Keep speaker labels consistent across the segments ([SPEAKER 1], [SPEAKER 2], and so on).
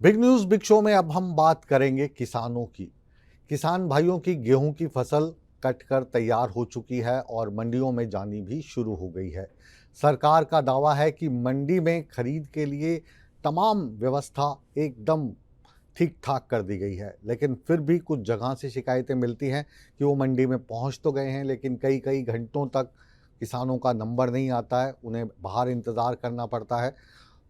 [SPEAKER 1] Big news big show में अब हम बात करेंगे किसानों की। किसान भाइयों की गेहूं की फसल कटकर तैयार हो चुकी है और मंडियों में जानी भी शुरू हो गई है। सरकार का दावा है कि मंडी में खरीद के लिए तमाम व्यवस्था एकदम ठीक ठाक कर दी गई है, लेकिन फिर भी कुछ जगह से शिकायतें मिलती हैं कि वो मंडी में पहुंच तो गए हैं, लेकिन कई कई घंटों तक किसानों का नंबर नहीं आता है, उन्हें बाहर इंतज़ार करना पड़ता है।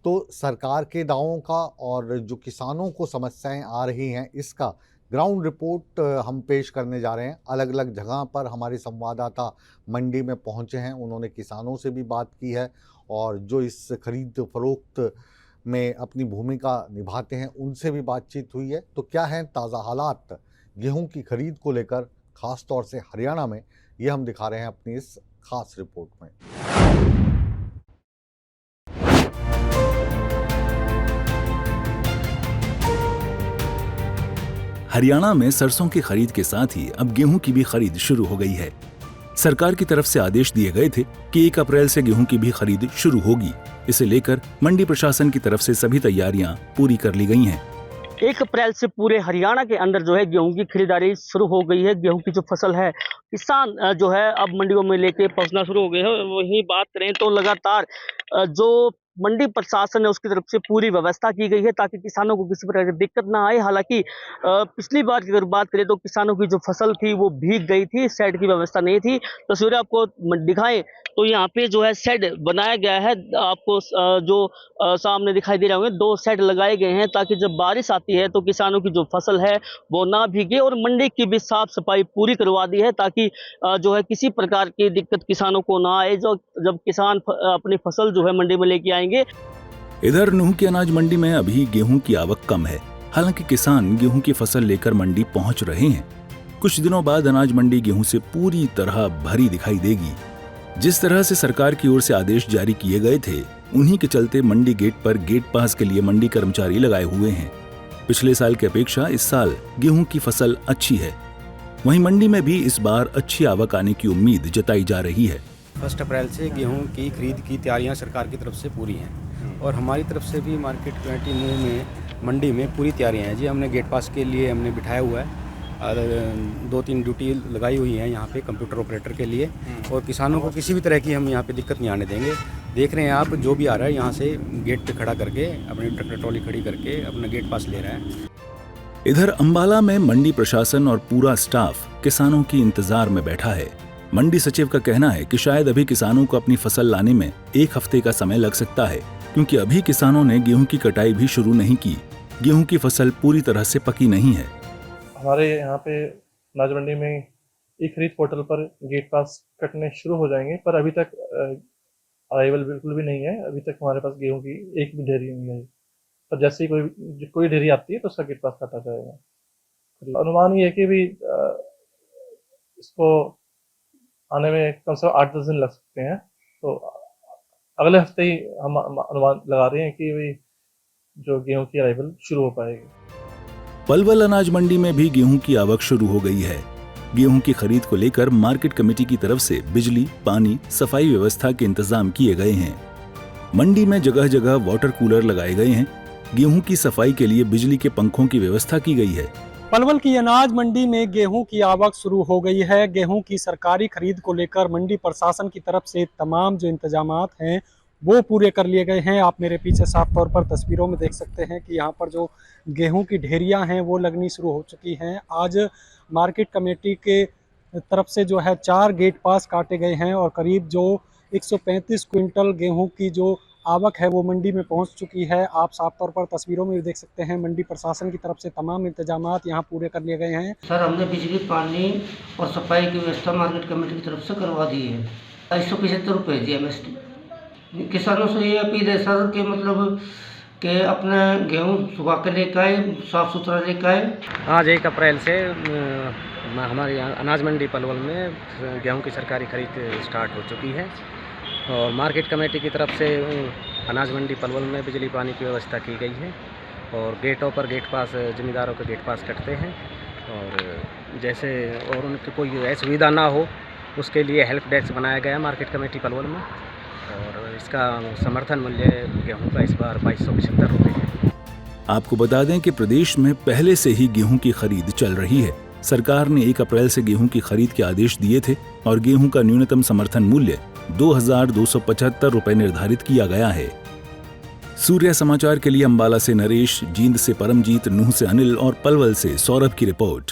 [SPEAKER 1] तो सरकार के दावों का और जो किसानों को समस्याएं आ रही हैं, इसका ग्राउंड रिपोर्ट हम पेश करने जा रहे हैं। अलग अलग जगह पर हमारे संवाददाता मंडी में पहुंचे हैं, उन्होंने किसानों से भी बात की है और जो इस खरीद फरोख्त में अपनी भूमिका निभाते हैं उनसे भी बातचीत हुई है। तो क्या है ताज़ा हालात गेहूं की खरीद को लेकर, खास तौर से हरियाणा में, ये हम दिखा रहे हैं अपनी इस खास रिपोर्ट में।
[SPEAKER 2] हरियाणा में सरसों की खरीद के साथ ही अब गेहूं की भी खरीद शुरू हो गई है। सरकार की तरफ से आदेश दिए गए थे कि 1 अप्रैल से गेहूं की भी खरीद शुरू होगी। इसे लेकर मंडी प्रशासन की तरफ से सभी तैयारियां पूरी कर ली गई हैं।
[SPEAKER 3] 1 अप्रैल से पूरे हरियाणा के अंदर जो है गेहूं की खरीदारी शुरू हो गई है। गेहूं की जो फसल है किसान जो है अब मंडियों में लेके पहुंचना शुरू हो गए हैं। वहीं बात करें तो लगातार जो मंडी प्रशासन है उसकी तरफ से पूरी व्यवस्था की गई है ताकि किसानों को किसी प्रकार की दिक्कत ना आए। हालांकि पिछली बार की अगर बात करें तो किसानों की जो फसल थी वो भीग गई थी, शेड की व्यवस्था नहीं थी। तस्वीरें आपको दिखाएं तो यहाँ पे जो है शेड बनाया गया है। आपको जो सामने दिखाई दे रहे होंगे 2 शेड लगाए गए हैं ताकि जब बारिश आती है तो किसानों की जो फसल है वो ना भीगे। और मंडी की भी साफ सफाई पूरी करवा दी है ताकि जो है किसी प्रकार की दिक्कत किसानों को ना आए। जो जब किसान अपनी फसल जो है मंडी में लेके आएंगे।
[SPEAKER 2] इधर नूह की अनाज मंडी में अभी गेहूं की आवक कम है। हालांकि किसान गेहूं की फसल लेकर मंडी पहुंच रहे हैं। कुछ दिनों बाद अनाज मंडी गेहूं से पूरी तरह भरी दिखाई देगी। जिस तरह से सरकार की ओर से आदेश जारी किए गए थे, उन्हीं के चलते मंडी गेट पर गेट पास के लिए मंडी कर्मचारी लगाए हुए हैं। पिछले साल की अपेक्षा इस साल गेहूं की फसल अच्छी है। वहीं मंडी में भी इस बार अच्छी आवक आने की उम्मीद जताई जा रही है।
[SPEAKER 4] 1 अप्रैल से गेहूं की खरीद की तैयारियां सरकार की तरफ से पूरी हैं और हमारी तरफ से भी मार्केट कमेटी में मंडी में पूरी तैयारियां हैं जी। हमने गेट पास के लिए हमने बिठाया हुआ है, 2-3 ड्यूटी लगाई हुई है यहाँ पे कंप्यूटर ऑपरेटर के लिए। और किसानों को किसी भी तरह की हम यहाँ पे दिक्कत नहीं आने देंगे। देख रहे हैं आप, जो भी आ रहा है यहाँ से गेट पे खड़ा करके अपनी ट्रैक्टर ट्रॉली खड़ी करके अपना गेट पास ले रहा है।
[SPEAKER 2] इधर अंबाला में मंडी प्रशासन और पूरा स्टाफ किसानों की इंतजार में बैठा है। मंडी सचिव का कहना है कि शायद अभी किसानों को अपनी फसल लाने में 1 हफ्ते का समय लग सकता है, क्योंकि अभी किसानों ने गेहूं की कटाई भी शुरू नहीं की। गेहूं की फसल पूरी तरह से पकी नहीं है।
[SPEAKER 5] हमारे यहाँ पे अनाज मंडी में ई खरीद पोर्टल पर गेट पास कटने शुरू हो जाएंगे, पर अभी तक अराइवल बिल्कुल भी नहीं है। अभी तक हमारे पास गेहूं की एक भी ढेरी नहीं आई, पर जैसे ही कोई ढेरी आती है तो उसका गेट पास काटा जाएगा। अनुमान ये है कि भी इसको आने में कम से कम 8-10 दिन लग सकते हैं। तो अगले हफ्ते ही हम अनुमान लगा रहे हैं कि भाई जो गेहूं की अराइवल शुरू हो पाएगी।
[SPEAKER 2] पलवल अनाज मंडी में भी गेहूं की आवक शुरू हो गई है। गेहूं की खरीद को लेकर मार्केट कमेटी की तरफ से बिजली, पानी, सफाई व्यवस्था के इंतजाम किए गए हैं। मंडी में जगह जगह वाटर कूलर लगाए गए हैं। गेहूं की सफाई के लिए बिजली के पंखों की व्यवस्था की गई है।
[SPEAKER 6] पलवल की अनाज मंडी में गेहूं की आवक शुरू हो गई है। गेहूं की सरकारी खरीद को लेकर मंडी प्रशासन की तरफ से तमाम जो इंतजामात हैं वो पूरे कर लिए गए हैं। आप मेरे पीछे साफ तौर पर तस्वीरों में देख सकते हैं कि यहाँ पर जो गेहूं की ढेरियां हैं वो लगनी शुरू हो चुकी हैं। आज मार्केट कमेटी के तरफ से जो है 4 गेट पास काटे गए हैं और करीब जो 135 क्विंटल गेहूं की जो आवक है वो मंडी में पहुंच चुकी है। आप साफ तौर पर तस्वीरों में भी देख सकते हैं। मंडी प्रशासन की तरफ से तमाम इंतजामात यहाँ पूरे कर लिए गए हैं।
[SPEAKER 7] सर, हमने बिजली, पानी और सफाई की व्यवस्था मार्केट कमेटी की तरफ से करवा दी है। 275 रुपये जी MST। किसानों से ये अपील है सर कि मतलब कि अपना गेहूँ सुखा के लेकर आए, साफ़ सुथरा लेकर आए।
[SPEAKER 4] आज 1 अप्रैल से हमारे अनाज मंडी पलवल में गेहूं की सरकारी खरीद स्टार्ट हो चुकी है और मार्केट कमेटी की तरफ से अनाज मंडी पलवल में बिजली पानी की व्यवस्था की गई है और गेटों पर गेट पास ज़मींदारों के गेट पास कटते हैं और जैसे और उनकी कोई असुविधा ना हो उसके लिए हेल्प डेस्क बनाया गया है मार्केट कमेटी पलवल में। और इसका समर्थन मूल्य गेहूं का इस बार 2275 रुपये है।
[SPEAKER 2] आपको बता दें कि प्रदेश में पहले से ही गेहूं की खरीद चल रही है। सरकार ने 1 अप्रैल से गेहूं की खरीद के आदेश दिए थे और गेहूं का न्यूनतम समर्थन मूल्य 2,275 रुपए निर्धारित किया गया है। सूर्या समाचार के लिए अंबाला से नरेश, जींद से परमजीत, नूह से अनिल और पलवल से सौरभ की रिपोर्ट।